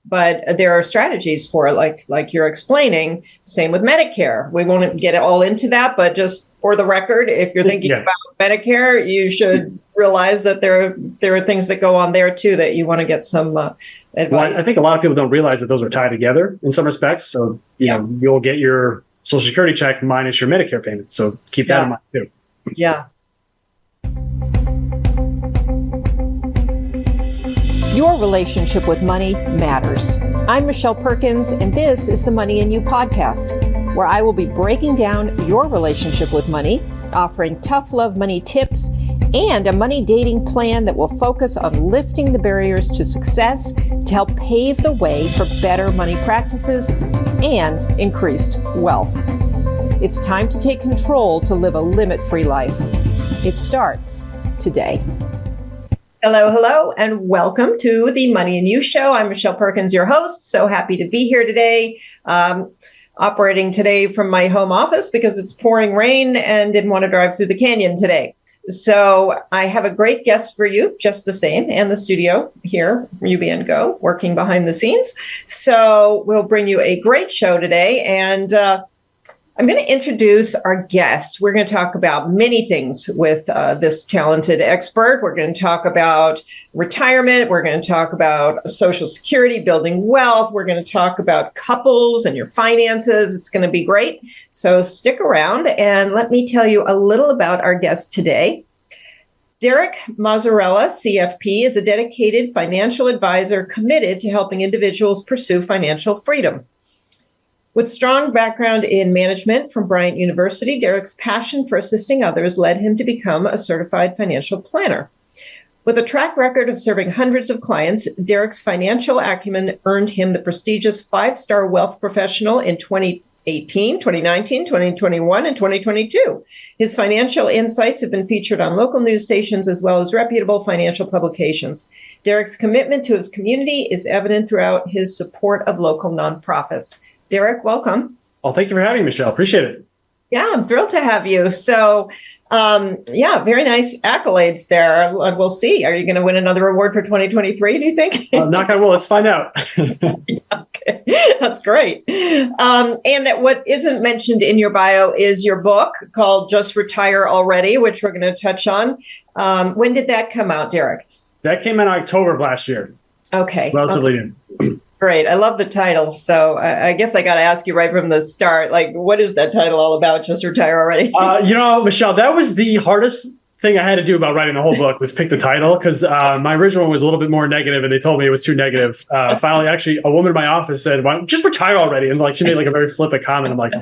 But there are strategies for it, like you're explaining. Same with Medicare. We won't get all into that, but just for the record, if you're thinking about Medicare, you should realize that there are things that go on there too that you want to get some advice. Well, I think a lot of people don't realize that those are tied together in some respects. So you know, you'll get your Social Security check minus your Medicare payment. So keep that in mind too. Yeah. Your relationship with money matters. I'm Michelle Perkins, and this is the Money and You podcast, where I will be breaking down your relationship with money, offering tough love money tips, and a money dating plan that will focus on lifting the barriers to success to help pave the way for better money practices and increased wealth. It's time to take control to live a limit-free life. It starts today. Hello, and welcome to the Money and You Show. I'm Michelle Perkins, your host. So happy to be here today. Operating today from my home office because it's pouring rain and didn't want to drive through the canyon today. So I have a great guest for you, just the same, and the studio here, UB & Go, working behind the scenes. So we'll bring you a great show today. And I'm going to introduce our guest. We're going to talk about many things with this talented expert. We're going to talk about retirement. We're going to talk about Social Security, building wealth. We're going to talk about couples and your finances. It's going to be great. So stick around and let me tell you a little about our guest today. Derek Mozzarella, CFP, is a dedicated financial advisor committed to helping individuals pursue financial freedom. With strong background in management from Bryant University, Derek's passion for assisting others led him to become a certified financial planner. With a track record of serving hundreds of clients, Derek's financial acumen earned him the prestigious 5-star wealth professional in 2018, 2019, 2021, and 2022. His financial insights have been featured on local news stations as well as reputable financial publications. Derek's commitment to his community is evident throughout his support of local nonprofits. Derek, welcome. Well, thank you for having me, Michelle. Appreciate it. Yeah, I'm thrilled to have you. So, very nice accolades there. We'll see. Are you going to win another award for 2023, do you think? Knock on wood. Let's find out. Okay, that's great. And what isn't mentioned in your bio is your book called Just Retire Already, which we're going to touch on. When did that come out, Derek? That came out in October of last year. Okay. Relatively new. Great. I love the title. So I guess I got to ask you right from the start, like, what is that title all about? Just Retire Already? Michelle, that was the hardest thing I had to do about writing the whole book was pick the title because my original one was a little bit more negative and they told me it was too negative. Finally, actually, a woman in my office said, "Why don't just retire already?" And she made a very flippant comment. I'm like,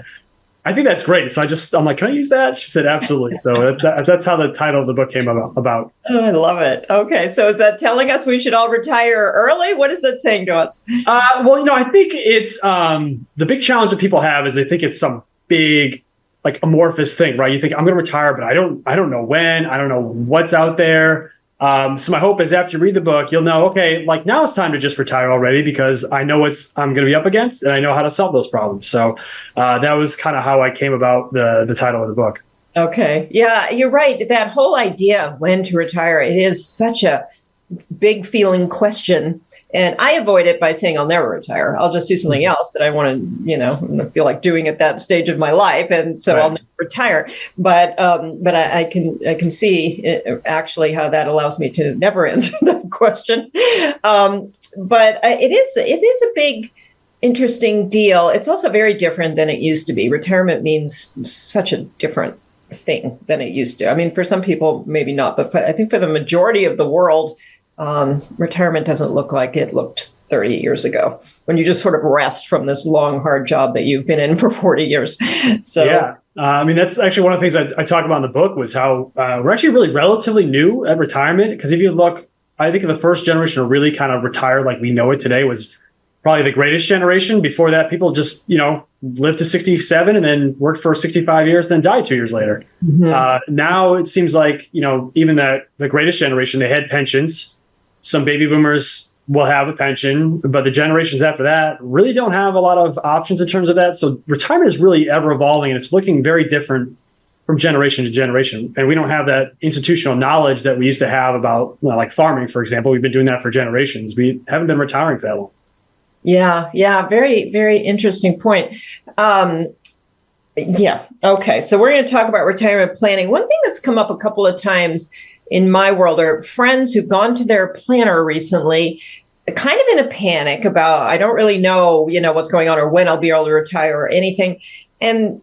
I think that's great. So I'm like, can I use that? She said, absolutely. So that's how the title of the book came about. Oh, I love it. Okay. So is that telling us we should all retire early? What is that saying to us? I think it's the big challenge that people have is they think it's some big, amorphous thing, right? You think I'm going to retire, but I don't know when, I don't know what's out there. So my hope is after you read the book, you'll know, okay, now it's time to just retire already because I know I'm going to be up against and I know how to solve those problems. So that was kind of how I came about the title of the book. Okay. Yeah, you're right. That whole idea of when to retire, it is such a big feeling question. And I avoid it by saying I'll never retire. I'll just do something else that I want to, feel like doing at that stage of my life. And so I'll never retire. But I can see actually how that allows me to never answer that question. But it is a big, interesting deal. It's also very different than it used to be. Retirement means such a different thing than it used to. I mean, for some people, maybe not. But I think for the majority of the world, retirement doesn't look like it looked 30 years ago when you just sort of rest from this long, hard job that you've been in for 40 years. So, yeah, that's actually one of the things I talk about in the book was how we're actually really relatively new at retirement. Because if you look, I think the first generation to really kind of retire like we know it today was probably the greatest generation. Before that, people just, lived to 67 and then worked for 65 years, then died 2 years later. Mm-hmm. Now it seems like, even the greatest generation, they had pensions. Some baby boomers will have a pension, but the generations after that really don't have a lot of options in terms of that. So retirement is really ever evolving and it's looking very different from generation to generation. And we don't have that institutional knowledge that we used to have about, like farming, for example. We've been doing that for generations. We haven't been retiring for that long. Yeah. Yeah. Very, very interesting point. Yeah. Okay. So we're going to talk about retirement planning. One thing that's come up a couple of times in my world are friends who've gone to their planner recently, kind of in a panic about, I don't really know, what's going on or when I'll be able to retire or anything. And,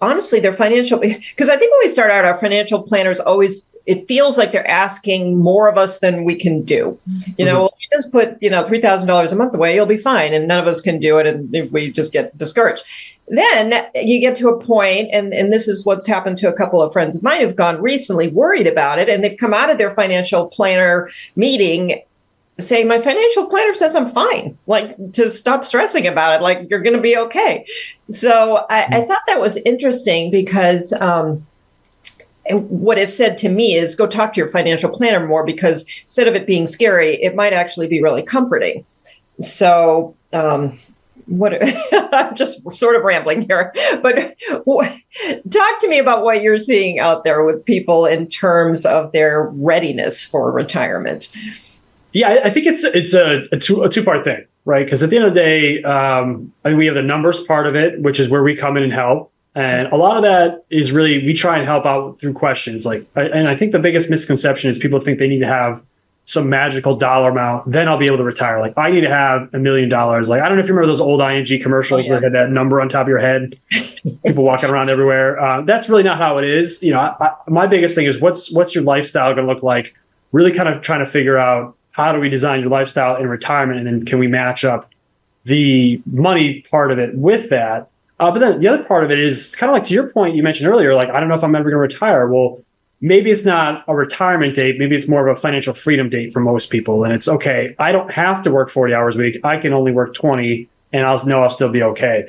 honestly, their financial, because I think when we start out, our financial planners always, it feels like they're asking more of us than we can do. Well, you just put, $3,000 a month away, you'll be fine. And none of us can do it. And we just get discouraged. Then you get to a point, and this is what's happened to a couple of friends of mine who've gone recently worried about it. And they've come out of their financial planner meeting saying, my financial planner says I'm fine, like to stop stressing about it, like you're going to be okay. So I thought that was interesting because what it said to me is go talk to your financial planner more, because instead of it being scary, it might actually be really comforting. So I'm just sort of rambling here, but talk to me about what you're seeing out there with people in terms of their readiness for retirement. Yeah, I think it's a two-part thing, right? Because at the end of the day, I mean, we have the numbers part of it, which is where we come in and help. And a lot of that is really, we try and help out through questions. And I think the biggest misconception is people think they need to have some magical dollar amount, then I'll be able to retire. Like, I need to have $1 million. Like, I don't know if you remember those old ING commercials where they had that number on top of your head, people walking around everywhere. That's really not how it is. My biggest thing is what's your lifestyle going to look like? Really kind of trying to figure out, how do we design your lifestyle in retirement? And then can we match up the money part of it with that? But then the other part of it is kind of like, to your point you mentioned earlier, like, I don't know if I'm ever going to retire. Well, maybe it's not a retirement date. Maybe it's more of a financial freedom date for most people. And it's okay, I don't have to work 40 hours a week. I can only work 20 and I'll still be okay.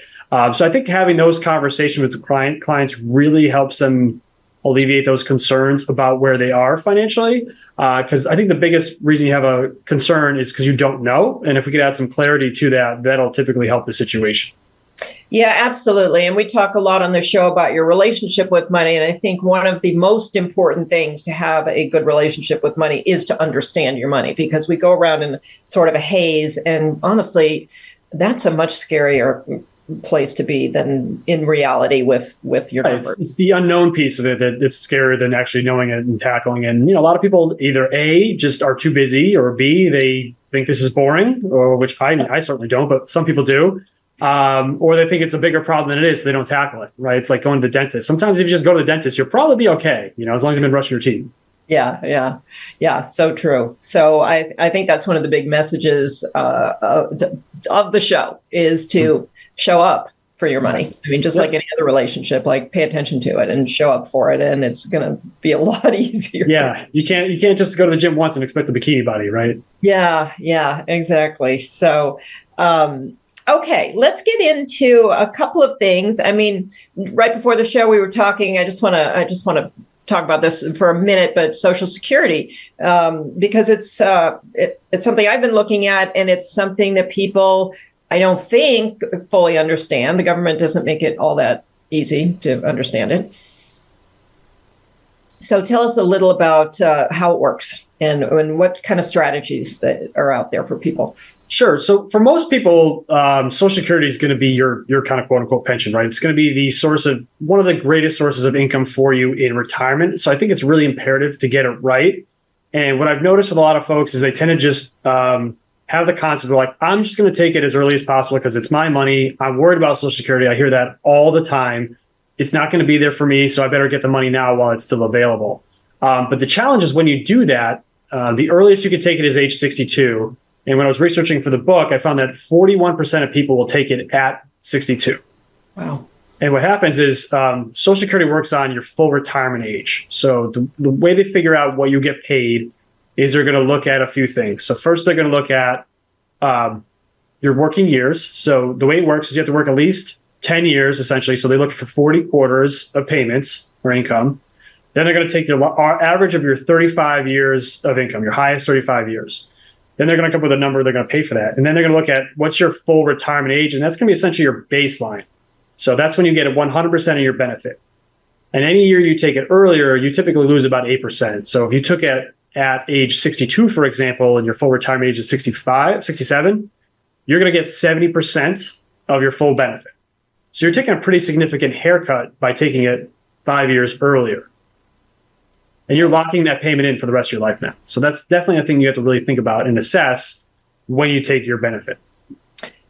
So I think having those conversations with the clients really helps them alleviate those concerns about where they are financially. Because I think the biggest reason you have a concern is because you don't know. And if we could add some clarity to that, that'll typically help the situation. Yeah, absolutely. And we talk a lot on the show about your relationship with money. And I think one of the most important things to have a good relationship with money is to understand your money, because we go around in sort of a haze. And honestly, that's a much scarier place to be than in reality with your numbers. It's the unknown piece of it that it's scarier than actually knowing it and tackling it. And a lot of people either A, just are too busy, or B, they think this is boring, or which I certainly don't, but some people do. Or they think it's a bigger problem than it is, so they don't tackle it, right? It's like going to the dentist. Sometimes if you just go to the dentist, you'll probably be okay, as long as you've been brushing your teeth. Yeah. So true. So I think that's one of the big messages of the show is to show up for your money. I mean, just like any other relationship, like pay attention to it and show up for it, and it's going to be a lot easier. Yeah, you can't just go to the gym once and expect a bikini body, right? Yeah, exactly. So, okay, let's get into a couple of things. I mean, right before the show, we were talking. I just want to talk about this for a minute, but Social Security, because it's something I've been looking at, and it's something that people, I don't think, fully understand. The government doesn't make it all that easy to understand it. So tell us a little about how it works and what kind of strategies that are out there for people. Sure. So for most people, Social Security is going to be your kind of quote unquote pension, right? It's going to be the source of one of the greatest sources of income for you in retirement. So I think it's really imperative to get it right. And what I've noticed with a lot of folks is they tend to just have the concept of like, I'm just going to take it as early as possible because it's my money. I'm worried about Social Security. I hear that all the time. It's not going to be there for me, so I better get the money now while it's still available. But the challenge is when you do that, the earliest you can take it is age 62. And when I was researching for the book, I found that 41% of people will take it at 62. Wow. And what happens is Social Security works on your full retirement age. So the way they figure out what you get paid is they're going to look at a few things. So first, they're going to look at your working years. So the way it works is you have to work at least 10 years, essentially. So they look for 40 quarters of payments or income. Then they're going to take the average of your 35 years of income, your highest 35 years. Then they're going to come up with a number they're going to pay for that. And then they're going to look at what's your full retirement age. And that's going to be essentially your baseline. So that's when you get 100% of your benefit. And any year you take it earlier, you typically lose about 8%. So if you took it at age 62, for example, and your full retirement age is 67, you're going to get 70% of your full benefit. So you're taking a pretty significant haircut by taking it 5 years earlier. And you're locking that payment in for the rest of your life now. So that's definitely a thing you have to really think about and assess when you take your benefit.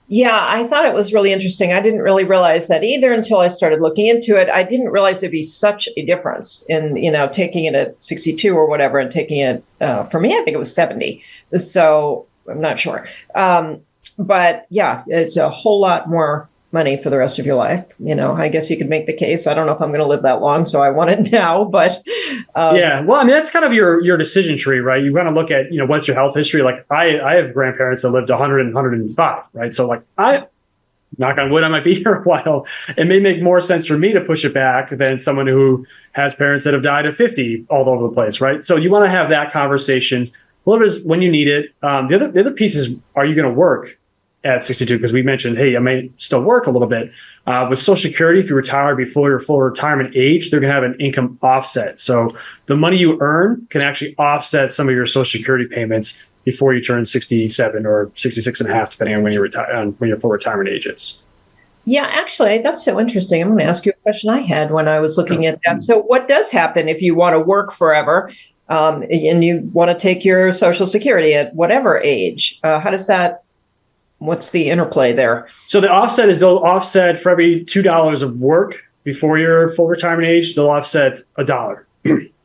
Yeah, I thought it was really interesting. I didn't really realize that either until I started looking into it. I didn't realize there'd be such a difference in, taking it at 62 or whatever and taking it, for me, I think it was 70. So I'm not sure. But yeah, it's a whole lot more money for the rest of your life. I guess you could make the case. I don't know if I'm going to live that long, so I want it now, but yeah, well, I mean, that's kind of your decision tree, right? You want to look at, what's your health history? Like I have grandparents that lived 100 and 105, right? So like knock on wood, I might be here a while. It may make more sense for me to push it back than someone who has parents that have died at 50 all over the place, right? So you want to have that conversation. Well, it is when you need it. The other piece is, are you going to work at 62? Because we mentioned, hey, I may still work a little bit. With Social Security, if you retire before your full retirement age, they're going to have an income offset. So the money you earn can actually offset some of your Social Security payments before you turn 67 or 66 and a half, depending on when you retire, when your full retirement age is. Yeah, actually, that's so interesting. I'm going to ask you a question I had when I was looking at that. So what does happen if you want to work forever and you want to take your Social Security at whatever age? How does that? What's the interplay there? So the offset is they'll offset for every $2 of work before your full retirement age, they'll offset $1,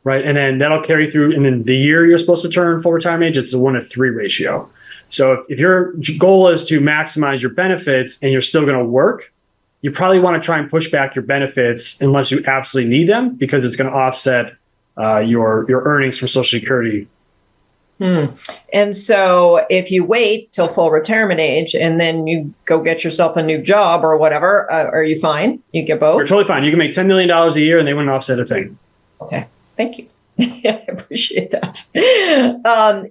right? And then that'll carry through. And then the year you're supposed to turn full retirement age, it's a 1-to-3 ratio. So if your goal is to maximize your benefits and you're still going to work, you probably want to try and push back your benefits unless you absolutely need them, because it's going to offset your earnings from Social Security. And so if you wait till full retirement age and then you go get yourself a new job or whatever, are you fine? You get both? You're totally fine. You can make $10 million a year and they wouldn't offset a thing. Okay. Thank you. I appreciate that.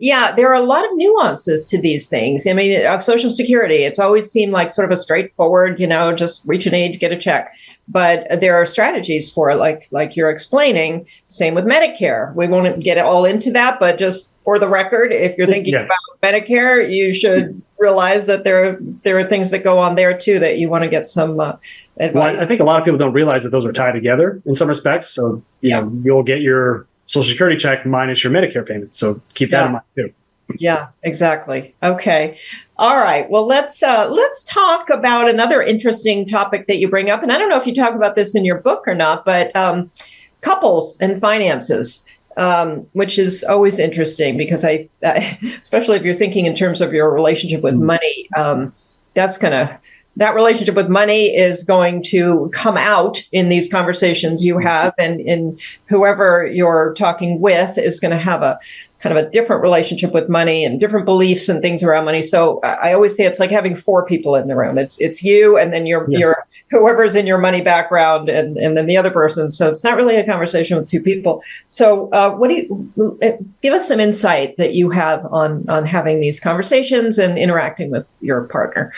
Yeah, there are a lot of nuances to these things. I mean, of Social Security, it's always seemed like sort of a straightforward, just reach an age, get a check. But there are strategies for it, like you're explaining. Same with Medicare. We won't get all into that, but just for the record, if you're thinking about Medicare, you should realize that there are things that go on there too that you want to get some advice. Well, I think a lot of people don't realize that those are tied together in some respects. So you'll get your Social Security check minus your Medicare payment. So keep that in mind too. Yeah, exactly. Okay. All right. Well, let's talk about another interesting topic that you bring up. And I don't know if you talk about this in your book or not, but couples and finances, which is always interesting because I especially if you're thinking in terms of your relationship with money, that relationship with money is going to come out in these conversations you have, and whoever you're talking with is going to have a kind of a different relationship with money and different beliefs and things around money. So I always say it's like having 4 people in the room. It's you, and then your whoever's in your money background, and then the other person. So it's not really a conversation with 2 people. So what do you give us some insight that you have on having these conversations and interacting with your partner?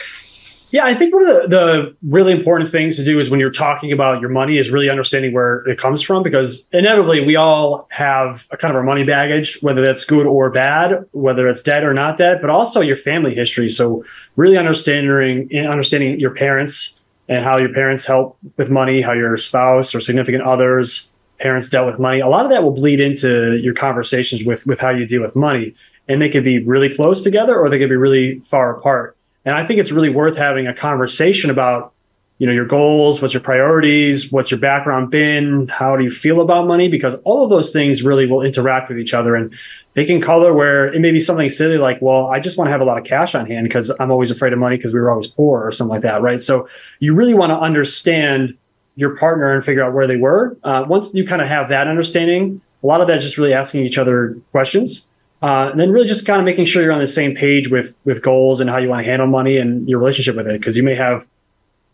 Yeah, I think one of the really important things to do is when you're talking about your money is really understanding where it comes from, because inevitably we all have a kind of our money baggage, whether that's good or bad, whether it's debt or not debt, but also your family history. So really understanding your parents and how your parents help with money, how your spouse or significant others, parents dealt with money. A lot of that will bleed into your conversations with how you deal with money. And they could be really close together or they could be really far apart. And I think it's really worth having a conversation about, your goals, what's your priorities, what's your background been, how do you feel about money? Because all of those things really will interact with each other, and they can color where it may be something silly like, well, I just want to have a lot of cash on hand because I'm always afraid of money because we were always poor or something like that, right? So you really want to understand your partner and figure out where they were. Once you kind of have that understanding, a lot of that is just really asking each other questions. And then really just kind of making sure you're on the same page with goals and how you want to handle money and your relationship with it. Because you may have,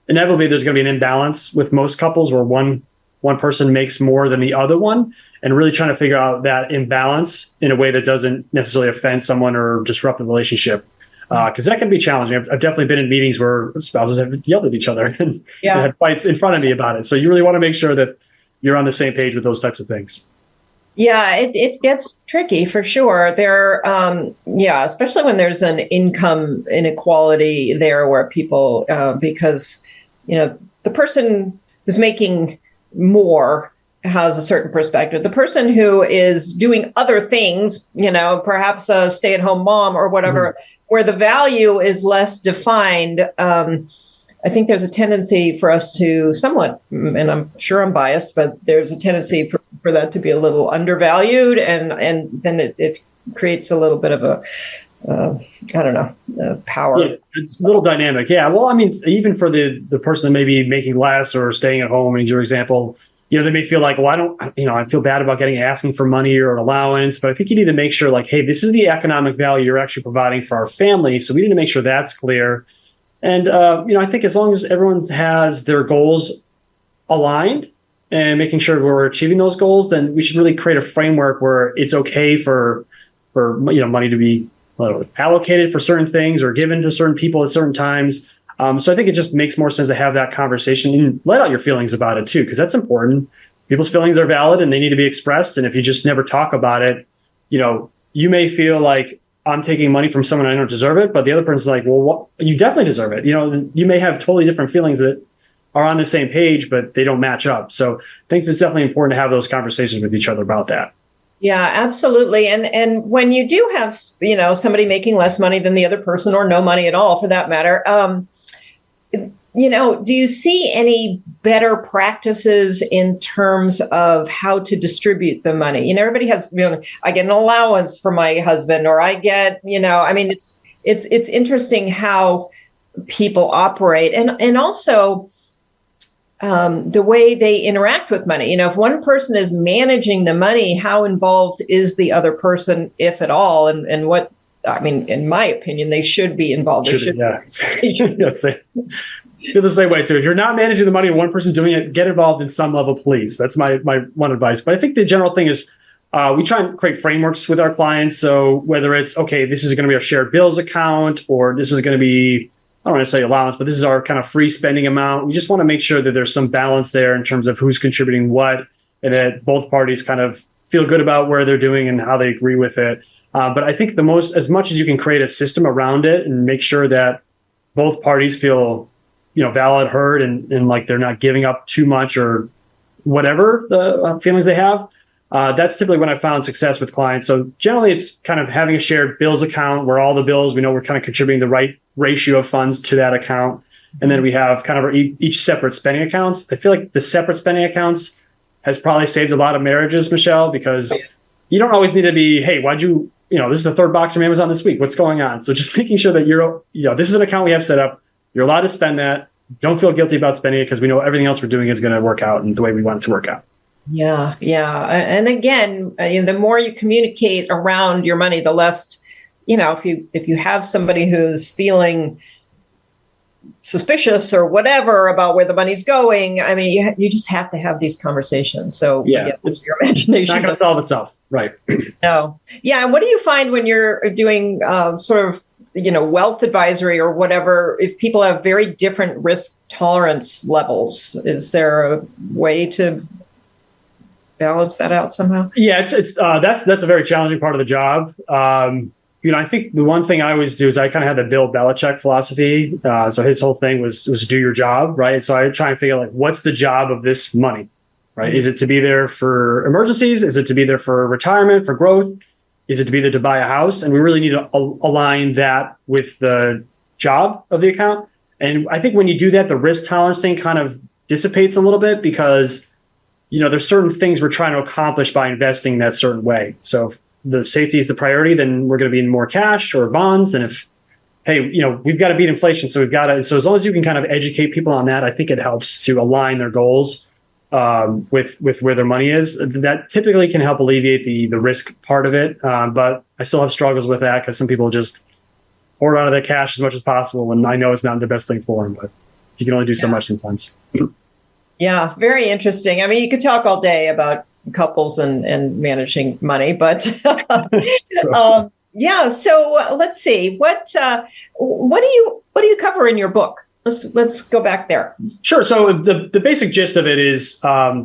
inevitably, there's going to be an imbalance with most couples where one person makes more than the other one, and really trying to figure out that imbalance in a way that doesn't necessarily offend someone or disrupt the relationship. Because that can be challenging. I've definitely been in meetings where spouses have yelled at each other and had fights in front of me about it. So you really want to make sure that you're on the same page with those types of things. Yeah, it gets tricky for sure. Especially when there's an income inequality there where people, because, the person who's making more has a certain perspective. The person who is doing other things, perhaps a stay-at-home mom or whatever, where the value is less defined, I think there's a tendency for us to somewhat, and I'm sure I'm biased, but there's a tendency for that to be a little undervalued, and then it creates a little bit of a power. Yeah, it's a little dynamic. Yeah. Well, I mean, even for the person that may be making less or staying at home, in your example, they may feel like, well, I feel bad about asking for money or an allowance, but I think you need to make sure hey, this is the economic value you're actually providing for our family. So we need to make sure that's clear. And, I think as long as everyone has their goals aligned and making sure we're achieving those goals, then we should really create a framework where it's okay for money to be allocated for certain things or given to certain people at certain times. So I think it just makes more sense to have that conversation and let out your feelings about it too, because that's important. People's feelings are valid and they need to be expressed. And if you just never talk about it, you may feel like I'm taking money from someone I don't deserve it, but the other person's like, well, you definitely deserve it. You may have totally different feelings that are on the same page, but they don't match up. So I think it's definitely important to have those conversations with each other about that. Yeah, absolutely. And when you do have, somebody making less money than the other person or no money at all for that matter, do you see any better practices in terms of how to distribute the money? Everybody has, I get an allowance for my husband, or I get, it's interesting how people operate and also the way they interact with money. If one person is managing the money, how involved is the other person, if at all? And what, in my opinion, they should be involved. Feel the same way too. If you're not managing the money and one person's doing it, get involved in some level, please. That's my one advice. But I think the general thing is we try and create frameworks with our clients. So whether it's, okay, this is going to be our shared bills account, or this is going to be, I don't want to say allowance, but this is our kind of free spending amount. We just want to make sure that there's some balance there in terms of who's contributing what, and that both parties kind of feel good about where they're doing and how they agree with it. But I think as much as you can create a system around it and make sure that both parties feel valid, heard, and like they're not giving up too much or whatever the feelings they have. That's typically when I found success with clients. So generally it's kind of having a shared bills account where all the bills, we know we're kind of contributing the right ratio of funds to that account. And then we have kind of each separate spending accounts. I feel like the separate spending accounts has probably saved a lot of marriages, Michelle, because you don't always need to be, hey, why'd you, this is the third box from Amazon this week. What's going on? So just making sure that this is an account we have set up. You're allowed to spend that. Don't feel guilty about spending it because we know everything else we're doing is going to work out in the way we want it to work out. Yeah. And again, the more you communicate around your money, the less, if you have somebody who's feeling suspicious or whatever about where the money's going, you just have to have these conversations. So it's your imagination. It's not going to solve itself. Right. No. Yeah. And what do you find when you're doing sort of, wealth advisory or whatever, if people have very different risk tolerance levels? Is there a way to balance that out somehow? Yeah, that's a very challenging part of the job. I think the one thing I always do is I kind of had the Bill Belichick philosophy. So his whole thing was do your job, right? So I try and figure what's the job of this money, right? Is it to be there for emergencies? Is it to be there for retirement, for growth? Is it to be there to buy a house? And we really need to align that with the job of the account. And I think when you do that, the risk tolerance thing kind of dissipates a little bit because, there's certain things we're trying to accomplish by investing in that certain way. So if the safety is the priority, then we're going to be in more cash or bonds. And if, hey, we've got to beat inflation. So so as long as you can kind of educate people on that, I think it helps to align their goals with where their money is. That typically can help alleviate the risk part of it. But I still have struggles with that because some people just hoard onto their cash as much as possible when I know it's not the best thing for them, but you can only do so much sometimes. Yeah, very interesting. You could talk all day about couples and managing money, but So let's see. What do you cover in your book? Let's go back there. Sure. So the basic gist of it is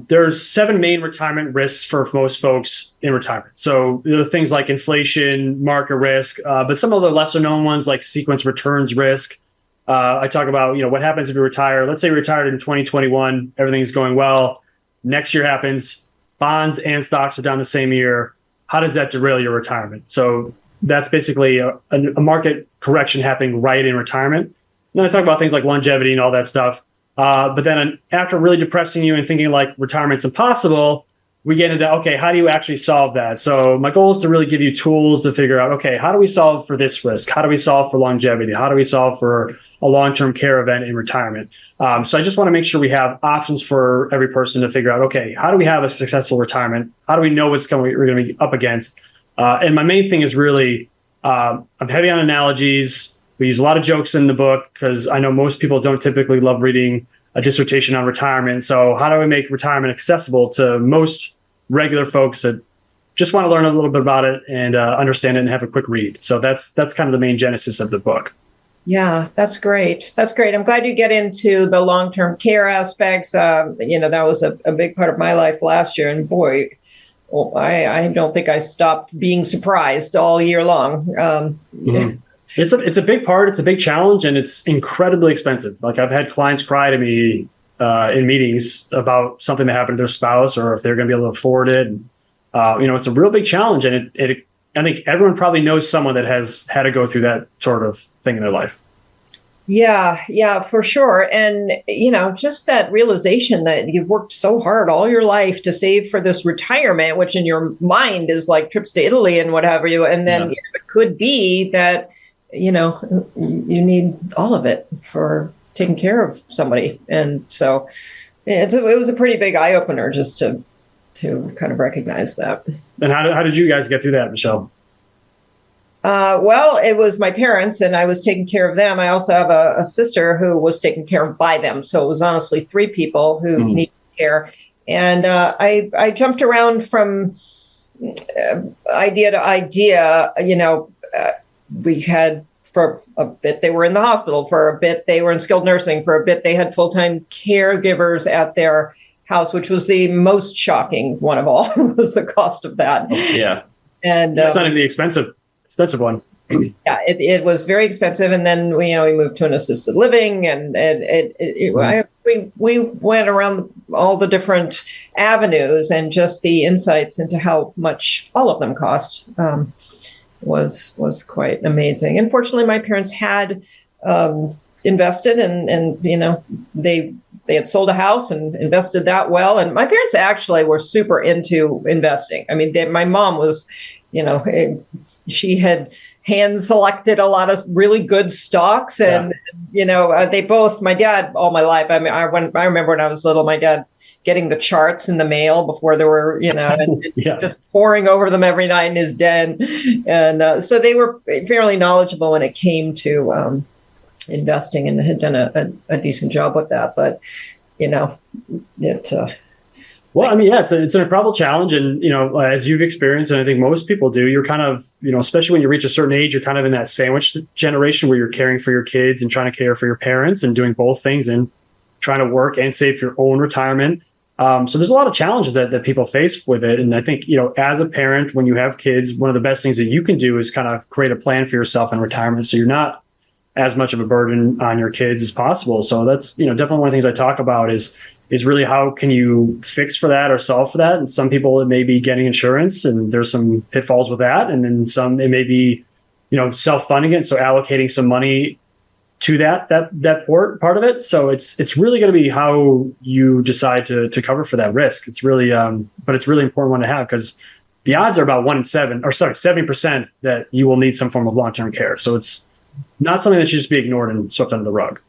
there's 7 main retirement risks for most folks in retirement. So there are things like inflation, market risk, but some of the lesser known ones like sequence returns risk. I talk about, what happens if you retire. Let's say you retired in 2021, everything's going well. Next year happens, bonds and stocks are down the same year. How does that derail your retirement? So that's basically a market correction happening right in retirement. Then I talk about things like longevity and all that stuff. But then after really depressing you and thinking like retirement's impossible, we get into, okay, how do you actually solve that? So my goal is to really give you tools to figure out, okay, how do we solve for this risk? How do we solve for longevity? How do we solve for a long-term care event in retirement? So I just want to make sure we have options for every person to figure out, okay, how do we have a successful retirement? How do we know we're going to be up against? And my main thing is really, I'm heavy on analogies. We use a lot of jokes in the book because I know most people don't typically love reading a dissertation on retirement. So how do we make retirement accessible to most regular folks that just want to learn a little bit about it and understand it and have a quick read? So that's kind of the main genesis of the book. Yeah, that's great. That's great. I'm glad you get into the long-term care aspects. That was a big part of my life last year. And boy, I don't think I stopped being surprised all year long. Mm-hmm. It's a big part. It's a big challenge, and it's incredibly expensive. Like I've had clients cry to me in meetings about something that happened to their spouse, or if they're going to be able to afford it. And, it's a real big challenge, and I think everyone probably knows someone that has had to go through that sort of thing in their life. Yeah, for sure. And, just that realization that you've worked so hard all your life to save for this retirement, which in your mind is like trips to Italy and what have you. And then it could be that, you need all of it for taking care of somebody. And so it was a pretty big eye opener just to kind of recognize that. And how did you guys get through that, Michelle? Well, it was my parents and I was taking care of them. I also have a sister who was taken care of by them. So it was honestly 3 people who needed care. And I jumped around from idea to idea. We had, for a bit, they were in the hospital. For a bit, they were in skilled nursing. For a bit, they had full-time caregivers at their house, which was the most shocking one of all, was the cost of that. Yeah. And it's not even the expensive one. Yeah, it was very expensive. And then we moved to an assisted living, and we went around all the different avenues, and just the insights into how much all of them cost was quite amazing. And fortunately, my parents had invested, and they had sold a house and invested that well. And my parents actually were super into investing. I mean, my mom was, she had hand selected a lot of really good stocks, and they both. My dad, all my life. I mean, I remember when I was little, my dad getting the charts in the mail before there were, and just poring over them every night in his den, and so they were fairly knowledgeable when it came to investing, and had done a decent job with that. But Well, I mean, yeah, it's an incredible challenge. And, as you've experienced, and I think most people do, you're kind of, especially when you reach a certain age, you're kind of in that sandwich generation where you're caring for your kids and trying to care for your parents and doing both things and trying to work and save for your own retirement. So there's a lot of challenges that people face with it. And I think, as a parent, when you have kids, one of the best things that you can do is kind of create a plan for yourself in retirement, so you're not as much of a burden on your kids as possible. So that's, definitely one of the things I talk about is really how can you fix for that or solve for that. And some people, it may be getting insurance, and there's some pitfalls with that. And then some, it may be, self-funding it. So allocating some money to that part of it. So it's really going to be how you decide to cover for that risk. It's really, but it's a really important one to have, because the odds are about 70% that you will need some form of long-term care. So it's not something that should just be ignored and swept under the rug.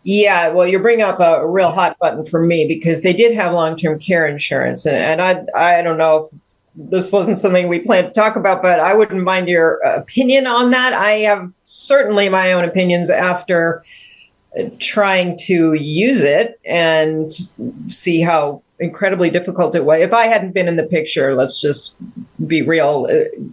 Yeah, well, you bring up a real hot button for me, because they did have long-term care insurance. And I don't know if this wasn't something we planned to talk about, but I wouldn't mind your opinion on that. I have certainly my own opinions after trying to use it and see how incredibly difficult it was. If I hadn't been in the picture, let's just be real,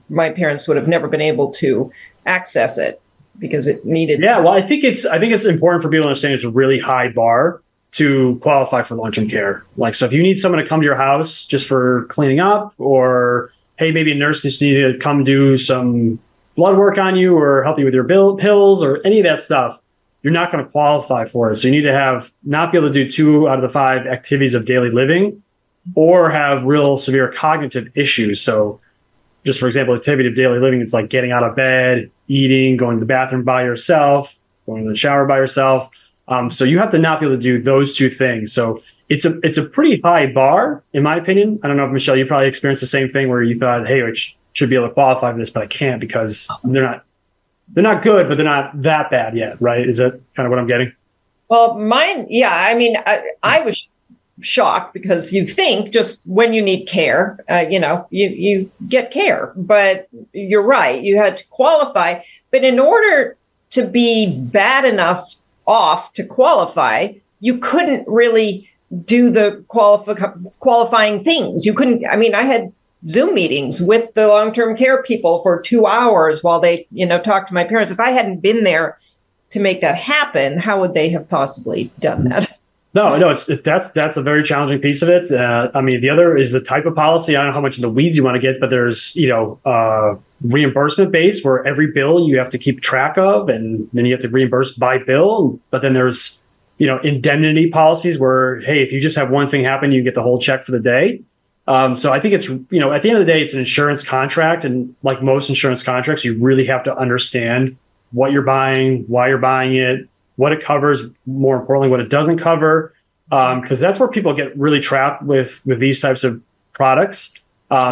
my parents would have never been able to access it. because it needed. Yeah, well, I think it's important for people to understand it's a really high bar to qualify for long-term care. Like, so if you need someone to come to your house just for cleaning up, or hey, maybe a nurse just needs to come do some blood work on you or help you with your pills or any of that stuff, you're not going to qualify for it. So you need to not be able to do 2 out of the 5 activities of daily living, or have real severe cognitive issues. So just for example, activity of daily living, it's like getting out of bed, eating, going to the bathroom by yourself, going to the shower by yourself. So you have to not be able to do those 2 things. So it's a pretty high bar, in my opinion. I don't know if, Michelle, you probably experienced the same thing where you thought, hey, I should be able to qualify for this, but I can't because they're not good, but they're not that bad yet, right? Is that kind of what I'm getting? Well, mine, yeah. I mean, I was shocked because you think just when you need care, you get care, but you're right. You had to qualify, but in order to be bad enough off to qualify, you couldn't really do the qualifying things. You couldn't, I mean, I had Zoom meetings with the long-term care people for 2 hours while they, talked to my parents. If I hadn't been there to make that happen, how would they have possibly done that? No, that's a very challenging piece of it. I mean, the other is the type of policy. I don't know how much in the weeds you want to get, but there's, reimbursement based where every bill you have to keep track of, and then you have to reimburse by bill. But then there's, indemnity policies where, hey, if you just have one thing happen, you get the whole check for the day. So I think it's, at the end of the day, it's an insurance contract. And like most insurance contracts, you really have to understand what you're buying, why you're buying it, what it covers, more importantly, what it doesn't cover. Because that's where people get really trapped with these types of products,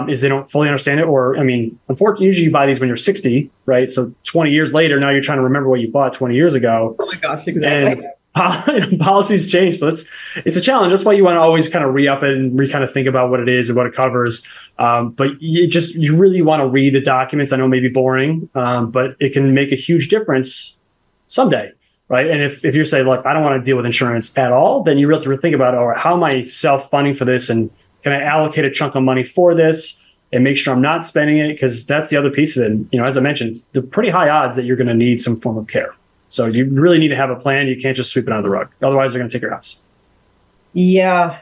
is they don't fully understand it. Or, I mean, unfortunately, usually you buy these when you're 60, right? So 20 years later, now you're trying to remember what you bought 20 years ago. Oh my gosh, exactly. And policies change. So it's a challenge. That's why you want to always kind of re-up it and kind of think about what it is and what it covers. But you really want to read the documents. I know it may be boring, but it can make a huge difference someday. Right. And if you're saying, look, I don't want to deal with insurance at all, then you really have to think about, all right, how am I self-funding for this? And can I allocate a chunk of money for this and make sure I'm not spending it? Because that's the other piece of it. As I mentioned, they're pretty high odds that you're going to need some form of care. So you really need to have a plan. You can't just sweep it under the rug. Otherwise, they're going to take your house. Yeah.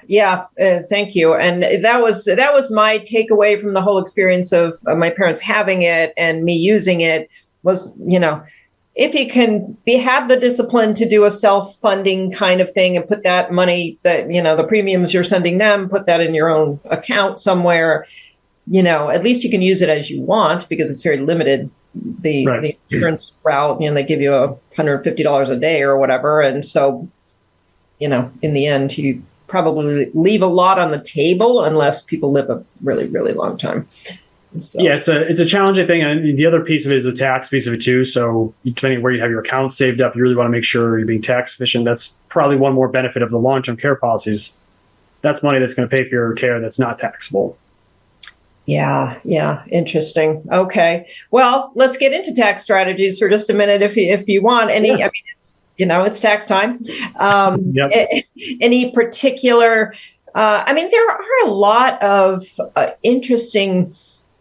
Thank you. And that was my takeaway from the whole experience of my parents having it and me using it was, if you can have the discipline to do a self-funding kind of thing and put that money that, the premiums you're sending them, put that in your own account somewhere, at least you can use it as you want because it's very limited. The insurance route, they give you $150 a day or whatever. And so, in the end, you probably leave a lot on the table unless people live a really, really long time. So. Yeah, it's a challenging thing. And the other piece of it is the tax piece of it too. So depending on where you have your account saved up, you really want to make sure you're being tax efficient. That's probably one more benefit of the long-term care policies. That's money that's going to pay for your care that's not taxable. Yeah. Interesting. Okay. Well, let's get into tax strategies for just a minute if you want. I mean, it's tax time. Any particular, there are a lot of interesting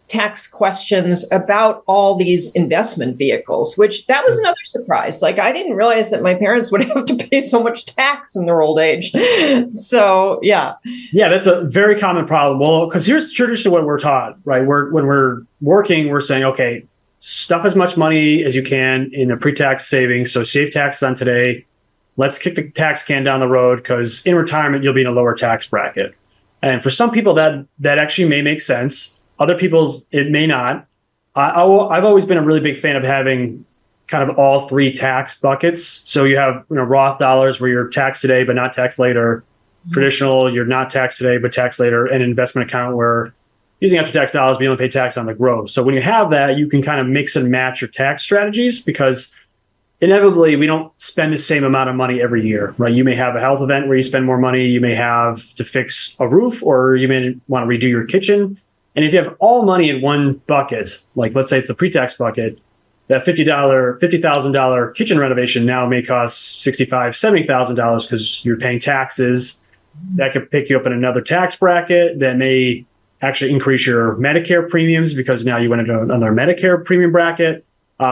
tax questions about all these investment vehicles, which that was another surprise. Like, I didn't realize that my parents would have to pay so much tax in their old age. So, yeah. Yeah, that's a very common problem. Well, because here's traditionally what we're taught, right? When we're working, we're saying, okay, stuff as much money as you can in a pre-tax savings. So save taxes on today. Let's kick the tax can down the road because in retirement, you'll be in a lower tax bracket. And for some people, that actually may make sense. Other people's, it may not. I've always been a really big fan of having kind of all 3 tax buckets. So you have Roth dollars where you're taxed today but not taxed later. Mm-hmm. Traditional, you're not taxed today but taxed later. And an investment account where using after-tax dollars, but you only pay tax on the growth. So when you have that, you can kind of mix and match your tax strategies because inevitably we don't spend the same amount of money every year, right? You may have a health event where you spend more money. You may have to fix a roof, or you may want to redo your kitchen. And if you have all money in one bucket, like let's say it's the pre-tax bucket, that $50,000 kitchen renovation now may cost $65,000, $70,000 because you're paying taxes. That could pick you up in another tax bracket that may actually increase your Medicare premiums because now you went into another Medicare premium bracket.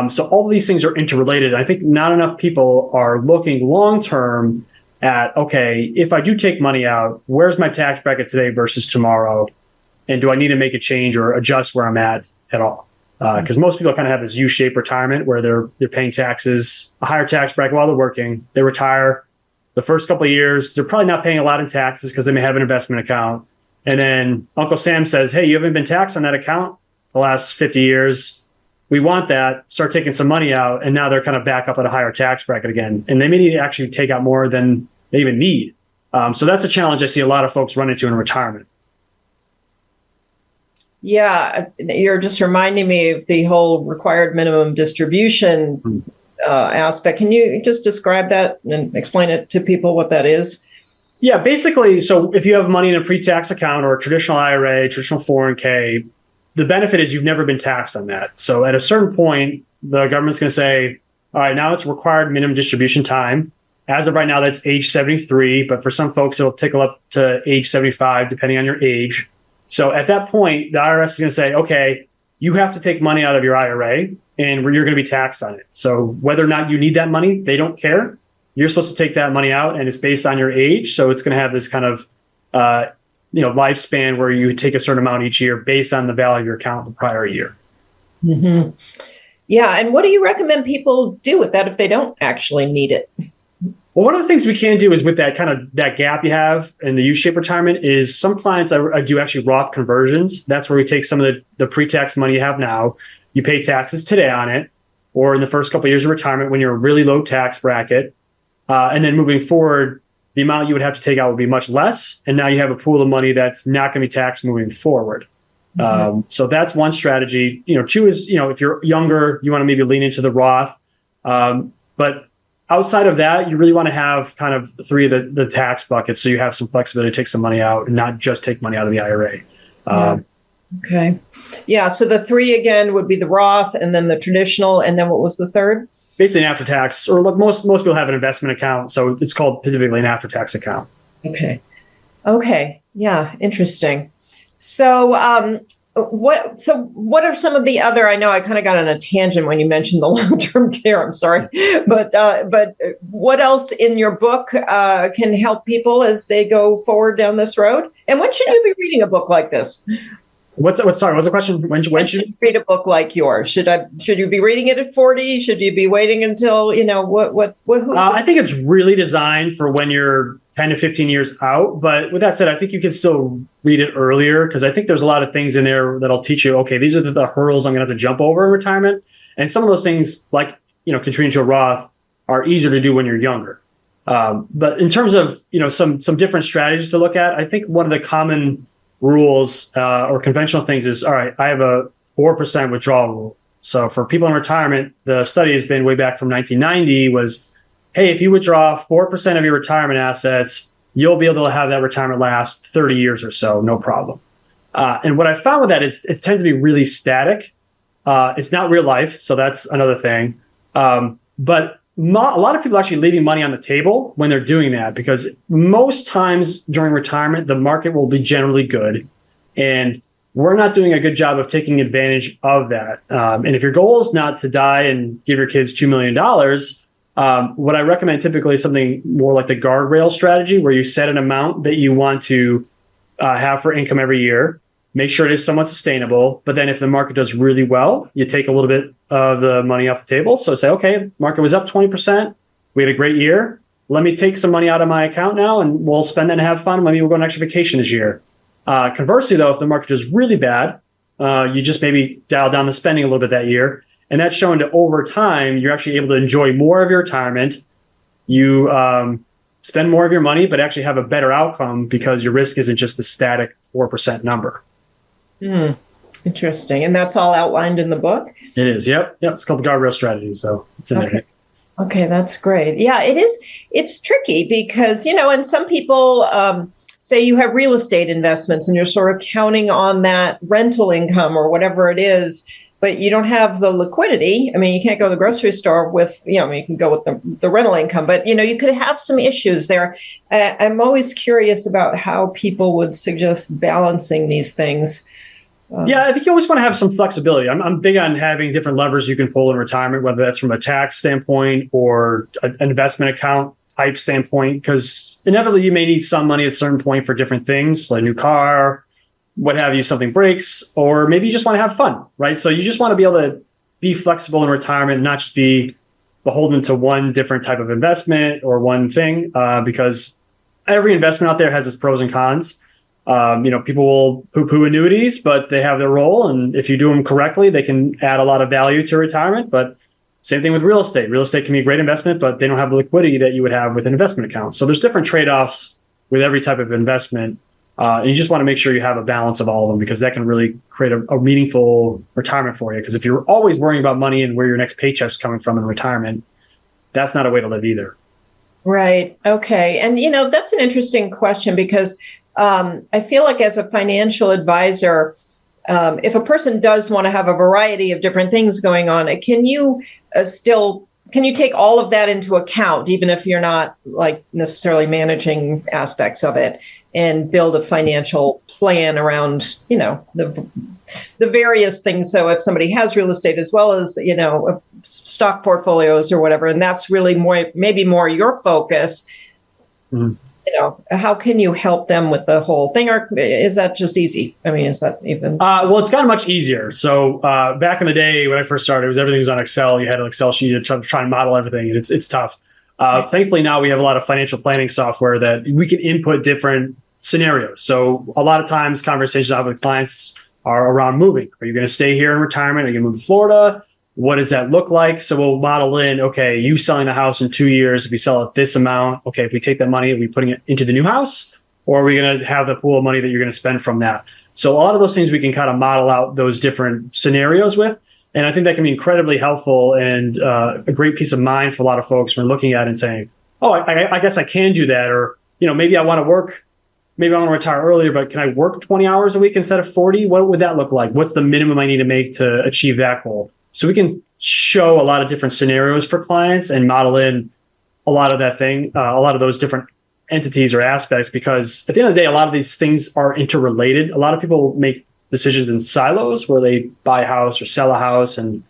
So all of these things are interrelated. I think not enough people are looking long-term at, okay, if I do take money out, where's my tax bracket today versus tomorrow? And do I need to make a change or adjust where I'm at all? Because most people kind of have this U-shaped retirement where they're paying taxes, a higher tax bracket while they're working. They retire. The first couple of years, they're probably not paying a lot in taxes because they may have an investment account. And then Uncle Sam says, hey, you haven't been taxed on that account the last 50 years. We want that. Start taking some money out. And now they're kind of back up at a higher tax bracket again. And they may need to actually take out more than they even need. So that's a challenge I see a lot of folks run into in retirement. Yeah, you're just reminding me of the whole required minimum distribution aspect. Can you just describe that and explain it to people what that is? Yeah, basically, so if you have money in a pre-tax account or a traditional IRA, traditional 401k, the benefit is you've never been taxed on that. So at a certain point, the government's going to say, all right, now it's required minimum distribution time. As of right now, that's age 73. But for some folks, it'll tickle up to age 75, depending on your age. So at that point, the IRS is going to say, okay, you have to take money out of your IRA and you're going to be taxed on it. So whether or not you need that money, they don't care. You're supposed to take that money out and it's based on your age. So it's going to have this kind of lifespan where you take a certain amount each year based on the value of your account the prior year. Mm-hmm. Yeah. And what do you recommend people do with that if they don't actually need it? Well, one of the things we can do is with that gap you have in the U-shaped retirement is some clients I do actually Roth conversions. That's where we take some of the pre-tax money you have now. You pay taxes today on it, or in the first couple of years of retirement when you're a really low tax bracket. And then moving forward, the amount you would have to take out would be much less. And now you have a pool of money that's not going to be taxed moving forward. Mm-hmm. So that's one strategy. Two is, if you're younger, you want to maybe lean into the Roth. But outside of that, you really want to have kind of three of the tax buckets. So you have some flexibility to take some money out and not just take money out of the IRA. Okay. Yeah. So the three again would be the Roth and then the traditional. And then what was the third? Basically an after-tax, or look, most people have an investment account. So it's called typically an after-tax account. Okay. Yeah. Interesting. So, what are some of the other, I know I kind of got on a tangent when you mentioned the long-term care, I'm sorry, but what else in your book can help people as they go forward down this road? And when should you be reading a book like this? What's the question? When should you read a book like yours? Should you be reading it at 40? Should you be waiting until, I think it's really designed for when you're 10 to 15 years out. But with that said, I think you can still read it earlier because I think there's a lot of things in there that'll teach you, okay, these are the hurdles I'm going to have to jump over in retirement. And some of those things, like, contributing to a Roth, are easier to do when you're younger. But in terms of, some different strategies to look at, I think one of the common rules or conventional things is, all right, I have a 4% withdrawal rule. So for people in retirement, the study has been way back from 1990 was, hey, if you withdraw 4% of your retirement assets, you'll be able to have that retirement last 30 years or so, no problem. And what I found with that is it tends to be really static. It's not real life, so that's another thing. But a lot of people are actually leaving money on the table when they're doing that because most times during retirement, the market will be generally good. And we're not doing a good job of taking advantage of that. And if your goal is not to die and give your kids $2 million, what I recommend typically is something more like the guardrail strategy where you set an amount that you want to have for income every year. Make sure it is somewhat sustainable. But then if the market does really well, you take a little bit of the money off the table. So say, okay, market was up 20%. We had a great year. Let me take some money out of my account now and we'll spend that and have fun. Maybe we'll go on an extra vacation this year. Conversely, though, if the market is really bad, you just maybe dial down the spending a little bit that year. And that's shown that over time, you're actually able to enjoy more of your retirement. You spend more of your money, but actually have a better outcome because your risk isn't just the static 4% number. Interesting. And that's all outlined in the book? It is. Yep. It's called the guardrail strategy. So it's in there. Okay, that's great. Yeah, it is. It's tricky because, and some people say you have real estate investments and you're sort of counting on that rental income or whatever it is, but you don't have the liquidity. I mean, you can't go to the grocery store with, you can go with the rental income, but, you could have some issues there. I'm always curious about how people would suggest balancing these things. Yeah, I think you always want to have some flexibility. I'm big on having different levers you can pull in retirement, whether that's from a tax standpoint or an investment account type standpoint, because inevitably you may need some money at a certain point for different things, like a new car, what have you, something breaks, or maybe you just want to have fun, right? So you just want to be able to be flexible in retirement, not just be beholden to one different type of investment or one thing, because every investment out there has its pros and cons. People will poo-poo annuities, but they have their role. And if you do them correctly, they can add a lot of value to retirement. But same thing with real estate. Real estate can be a great investment, but they don't have the liquidity that you would have with an investment account. So there's different trade-offs with every type of investment. And you just want to make sure you have a balance of all of them, because that can really create a meaningful retirement for you. Because if you're always worrying about money and where your next paycheck's coming from in retirement, that's not a way to live either. Right. Okay. And, that's an interesting question, because I feel like as a financial advisor, if a person does want to have a variety of different things going on, can you take all of that into account, even if you're not like necessarily managing aspects of it, and build a financial plan around, the various things? So if somebody has real estate as well as, stock portfolios or whatever, and that's really maybe more your focus, how can you help them with the whole thing? Or is that just easy? I mean, is that even? Well, it's gotten much easier. So back in the day when I first started, everything was on Excel. You had an Excel sheet to try and model everything, and it's tough. Thankfully, now we have a lot of financial planning software that we can input different scenarios. So a lot of times conversations I have with clients are around moving. Are you going to stay here in retirement? Are you going to move to Florida? What does that look like? So we'll model in, okay, you selling the house in 2 years, if we sell it this amount, okay, if we take that money, are we putting it into the new house? Or are we going to have the pool of money that you're going to spend from that? So a lot of those things we can kind of model out those different scenarios with. And I think that can be incredibly helpful and a great peace of mind for a lot of folks when looking at it and saying, oh, I guess I can do that. Or, maybe I want to work, maybe I want to retire earlier, but can I work 20 hours a week instead of 40? What would that look like? What's the minimum I need to make to achieve that goal? So we can show a lot of different scenarios for clients and model in a lot of a lot of those different entities or aspects, because at the end of the day, a lot of these things are interrelated. A lot of people make decisions in silos where they buy a house or sell a house and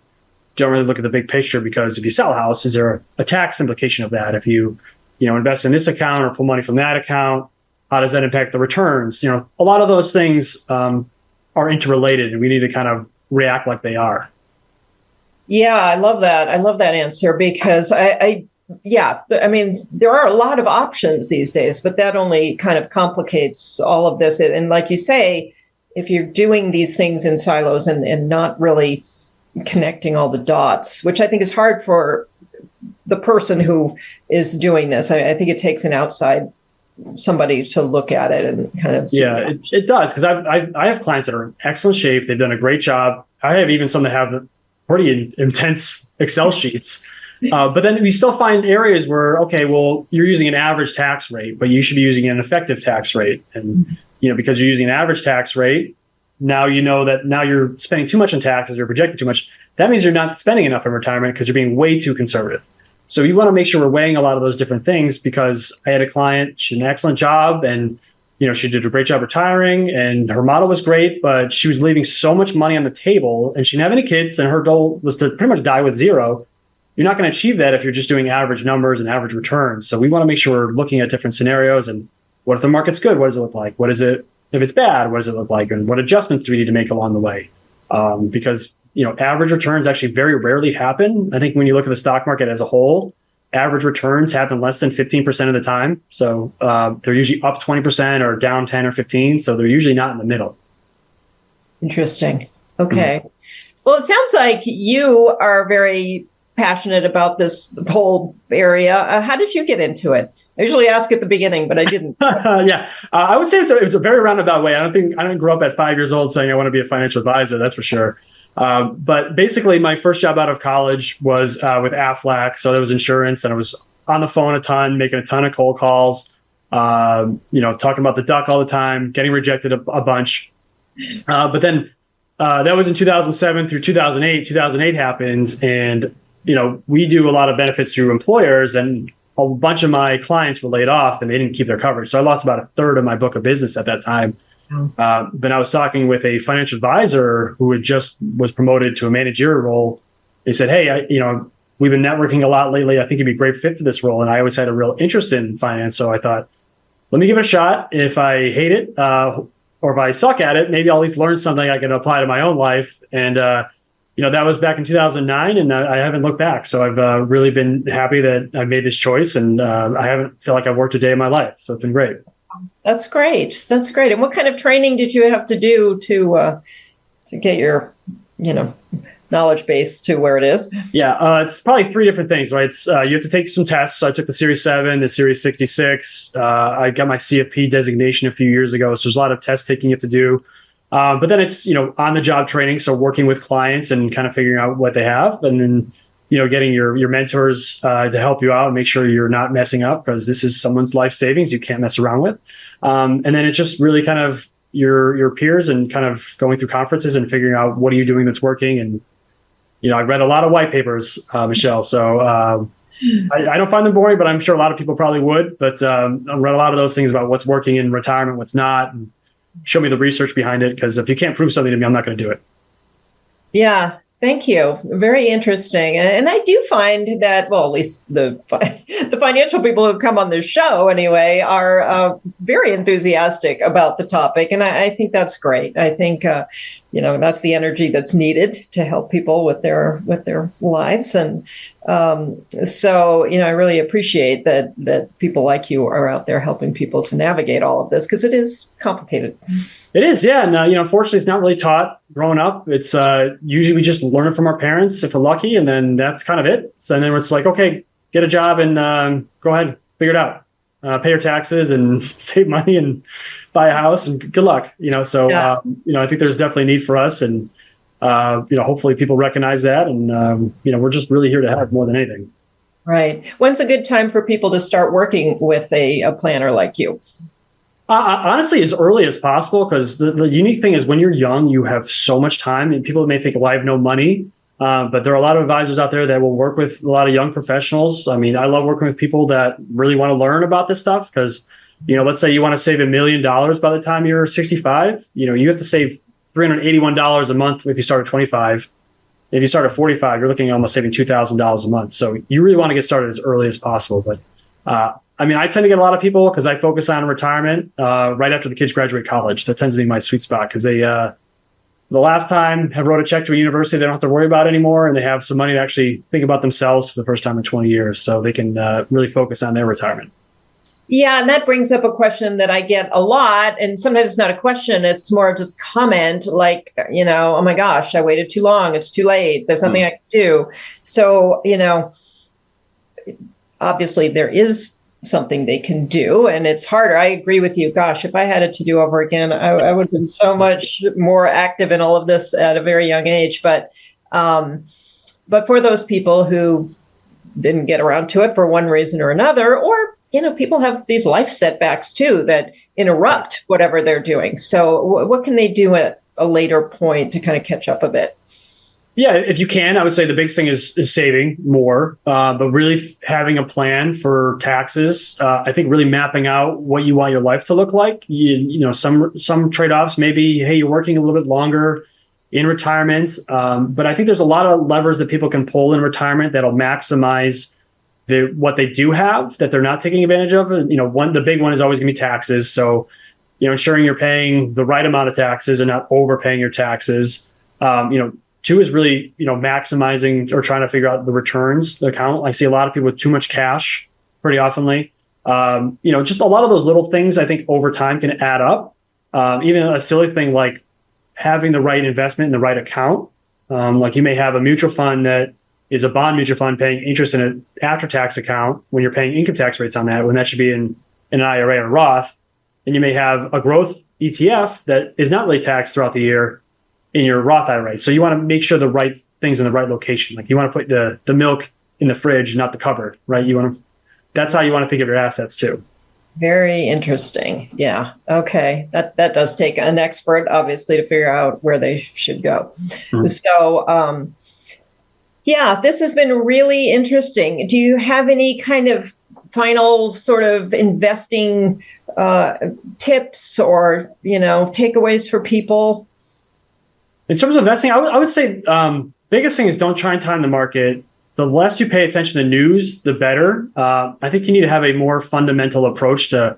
don't really look at the big picture, because if you sell a house, is there a tax implication of that? If you, invest in this account or pull money from that account, how does that impact the returns? A lot of those things are interrelated, and we need to kind of react like they are. Yeah, I love that. I love that answer, because I mean, there are a lot of options these days, but that only kind of complicates all of this. And like you say, if you're doing these things in silos and not really connecting all the dots, which I think is hard for the person who is doing this, I think it takes an outside somebody to look at it and kind of see. Yeah, it does, because I have clients that are in excellent shape. They've done a great job. I have even some that have pretty intense Excel sheets. But then we still find areas where, okay, well, you're using an average tax rate, but you should be using an effective tax rate. And, because you're using an average tax rate, now that now you're spending too much in taxes, you're projecting too much. That means you're not spending enough in retirement because you're being way too conservative. So you want to make sure we're weighing a lot of those different things, because I had a client, she did an excellent job, and she did a great job retiring, and her model was great, but she was leaving so much money on the table, and she didn't have any kids, and her goal was to pretty much die with zero. You're not going to achieve that if you're just doing average numbers and average returns. So we want to make sure we're looking at different scenarios, and what if the market's good? What does it look like? What is it if it's bad? What does it look like? And what adjustments do we need to make along the way? Because average returns actually very rarely happen. I think when you look at the stock market as a whole, average returns happen less than 15% of the time. So they're usually up 20% or down 10 or 15. So they're usually not in the middle. Interesting. Okay. Mm-hmm. Well, it sounds like you are very passionate about this whole area. How did you get into it? I usually ask at the beginning, but I didn't. Yeah. I would say it's a very roundabout way. I didn't grow up at 5 years old saying I want to be a financial advisor. That's for sure. But basically, my first job out of college was with Aflac. So that was insurance, and I was on the phone a ton, making a ton of cold calls, talking about the duck all the time, getting rejected a bunch. But then that was in 2007 through 2008. 2008 happens, and we do a lot of benefits through employers, and a bunch of my clients were laid off, and they didn't keep their coverage. So I lost about a third of my book of business at that time. Then I was talking with a financial advisor who was promoted to a managerial role. They said, hey, we've been networking a lot lately. I think you'd be a great fit for this role. And I always had a real interest in finance. So I thought, let me give it a shot. If I hate it or if I suck at it, maybe I'll at least learn something I can apply to my own life. And, that was back in 2009 and I haven't looked back. So I've really been happy that I made this choice and I haven't felt like I've worked a day in my life. So it's been great. That's great. That's great. And what kind of training did you have to do to get your, knowledge base to where it is? Yeah, it's probably three different things, right? You have to take some tests. So I took the Series 7, the Series 66. I got my CFP designation a few years ago. So there's a lot of test taking you have to do. But then it's, on the job training. So working with clients and kind of figuring out what they have. And then, getting your mentors to help you out and make sure you're not messing up because this is someone's life savings you can't mess around with. And then it's just really kind of your peers and kind of going through conferences and figuring out what are you doing that's working. And, I read a lot of white papers, Michelle. So I don't find them boring, but I'm sure a lot of people probably would. But I read a lot of those things about what's working in retirement, what's not, and show me the research behind it. Because if you can't prove something to me, I'm not going to do it. Yeah. Thank you. Very interesting. And I do find that, well, at least the financial people who come on this show anyway are very enthusiastic about the topic. And I think that's great. I think, that's the energy that's needed to help people with their lives. And so, I really appreciate that people like you are out there helping people to navigate all of this because it is complicated. It is, yeah. And, unfortunately, it's not really taught growing up. It's usually we just learn it from our parents if we're lucky, and then that's kind of it. So then it's like, okay, get a job and go ahead, figure it out. Pay your taxes and save money and buy a house and good luck. So, I think there's definitely a need for us. And, hopefully people recognize that. And, we're just really here to help more than anything. Right. When's a good time for people to start working with a planner like you? Honestly, as early as possible, because the unique thing is when you're young, you have so much time and people may think, well, I have no money. But there are a lot of advisors out there that will work with a lot of young professionals. I mean, I love working with people that really want to learn about this stuff because, let's say you want to save $1 million by the time you're 65. You have to save $381 a month if you start at 25. If you start at 45, you're looking at almost saving $2,000 a month. So you really want to get started as early as possible. But I tend to get a lot of people because I focus on retirement right after the kids graduate college. That tends to be my sweet spot because they, the last time, have wrote a check to a university they don't have to worry about anymore, and they have some money to actually think about themselves for the first time in 20 years. So they can really focus on their retirement. Yeah, and that brings up a question that I get a lot. And sometimes it's not a question, it's more of just comment like, oh my gosh, I waited too long. It's too late. There's nothing I can do. So, obviously there is something they can do, and it's harder. I agree with you. Gosh, if I had it to do over again, I would have been so much more active in all of this at a very young age. But for those people who didn't get around to it for one reason or another, or people have these life setbacks too that interrupt whatever they're doing. So what can they do at a later point to kind of catch up a bit? Yeah, if you can, I would say the biggest thing is saving more, but really having a plan for taxes. I think really mapping out what you want your life to look like. Some trade-offs, maybe, hey, you're working a little bit longer in retirement. But I think there's a lot of levers that people can pull in retirement that'll maximize what they do have that they're not taking advantage of. The big one is always going to be taxes. So, ensuring you're paying the right amount of taxes and not overpaying your taxes. Two is really, maximizing or trying to figure out the returns, the account. I see a lot of people with too much cash pretty oftenly. Just a lot of those little things I think over time can add up. Even a silly thing like having the right investment in the right account. Like you may have a mutual fund that is a bond mutual fund paying interest in an after-tax account when you're paying income tax rates on that, when that should be in an IRA or Roth. And you may have a growth ETF that is not really taxed throughout the year in your Roth IRA. So you want to make sure the right things in the right location. Like you want to put the milk in the fridge, not the cupboard, right? That's how you want to think of your assets too. Very interesting. Yeah. Okay. That does take an expert, obviously, to figure out where they should go. Mm-hmm. So, this has been really interesting. Do you have any kind of final sort of investing tips or, takeaways for people? In terms of investing, I would say biggest thing is don't try and time the market. The less you pay attention to the news, the better. I think you need to have a more fundamental approach to,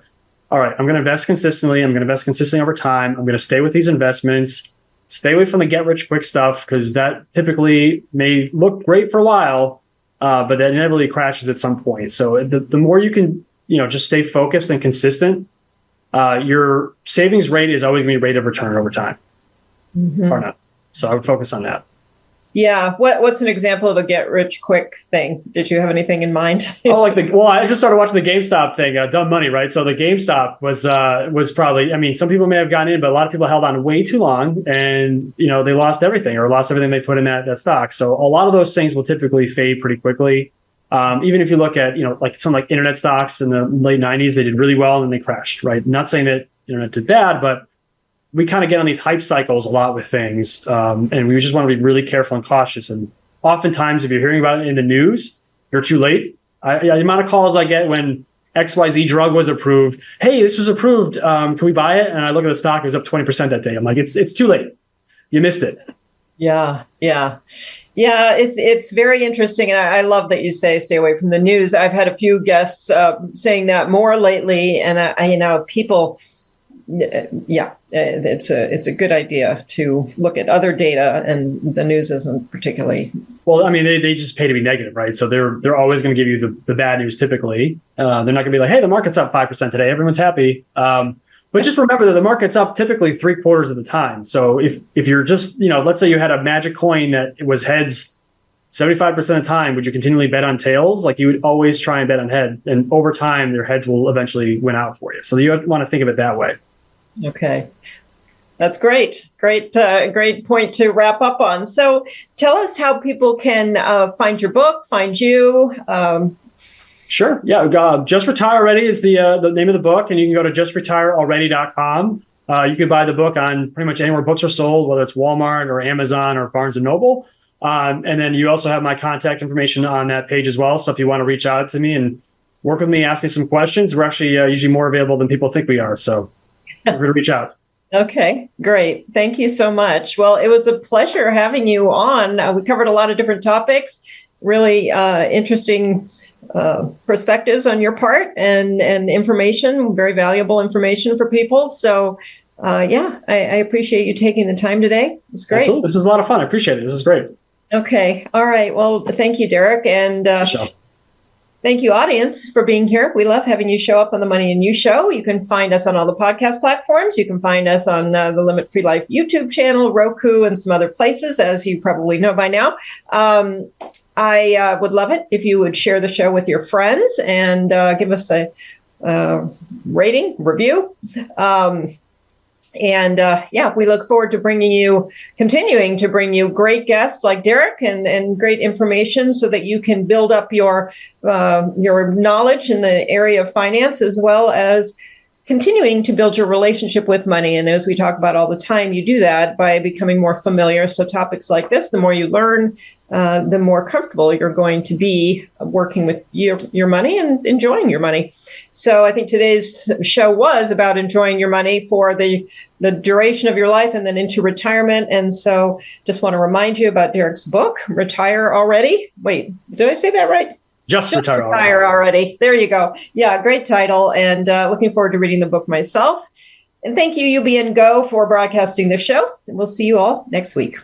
all right, I'm going to invest consistently. I'm going to invest consistently over time. I'm going to stay with these investments. Stay away from the get-rich-quick stuff because that typically may look great for a while, but that inevitably crashes at some point. So the more you can, just stay focused and consistent, your savings rate is always going to be rate of return over time. Or not. So I would focus on that. Yeah. What's an example of a get-rich-quick thing? Did you have anything in mind? I just started watching the GameStop thing, Dumb Money, right? So the GameStop was probably, some people may have gotten in, but a lot of people held on way too long and, they lost everything or lost everything they put in that stock. So a lot of those things will typically fade pretty quickly. Even if you look at, some like internet stocks in the late 90s, they did really well and then they crashed, right? Not saying that internet did bad, but we kind of get on these hype cycles a lot with things. And we just want to be really careful and cautious. And oftentimes, if you're hearing about it in the news, you're too late. The amount of calls I get when XYZ drug was approved, hey, this was approved. Can we buy it? And I look at the stock, it was up 20% that day. I'm like, it's too late. You missed it. Yeah. It's very interesting. And I love that you say stay away from the news. I've had a few guests saying that more lately. And people... it's a good idea to look at other data, and the news isn't particularly well. They just pay to be negative, right? So they're always going to give you the bad news. Typically, they're not going to be like, "Hey, the market's up 5% today. Everyone's happy." But just remember that the market's up typically 3/4 of the time. So if you're just let's say you had a magic coin that was heads 75% of the time, would you continually bet on tails? Like you would always try and bet on head, and over time, their heads will eventually win out for you. So you want to think of it that way. Okay. That's great. Great point to wrap up on. So tell us how people can find your book, find you. Sure. Yeah. Just Retire Already is the name of the book, and you can go to justretirealready.com. You can buy the book on pretty much anywhere books are sold, whether it's Walmart or Amazon or Barnes & Noble. And then you also have my contact information on that page as well. So if you want to reach out to me and work with me, ask me some questions, we're actually usually more available than people think we are. So we're going to reach out. Okay, great. Thank you so much. Well, it was a pleasure having you on. We covered a lot of different topics, really interesting perspectives on your part and information, very valuable information for people. So, I appreciate you taking the time today. It was great. Absolutely. This is a lot of fun. I appreciate it. This is great. Okay. All right. Well, thank you, Derek. And thank you, audience, for being here. We love having you show up on the Money and You Show. You can find us on all the podcast platforms. You can find us on the Limit Free Life YouTube channel, Roku, and some other places, as you probably know by now. I would love it if you would share the show with your friends and give us a rating, review. We look forward to continuing to bring you great guests like Derek and great information so that you can build up your knowledge in the area of finance, as well as continuing to build your relationship with money. And as we talk about all the time, you do that by becoming more familiar. So topics like this, the more you learn, the more comfortable you're going to be working with your money and enjoying your money. So I think today's show was about enjoying your money for the duration of your life and then into retirement. And so just want to remind you about Derek's book, Retire Already. Wait, did I say that right? Just Retire Already. There you go. Yeah, great title. And looking forward to reading the book myself. And thank you, UBN Go, for broadcasting the show. And we'll see you all next week.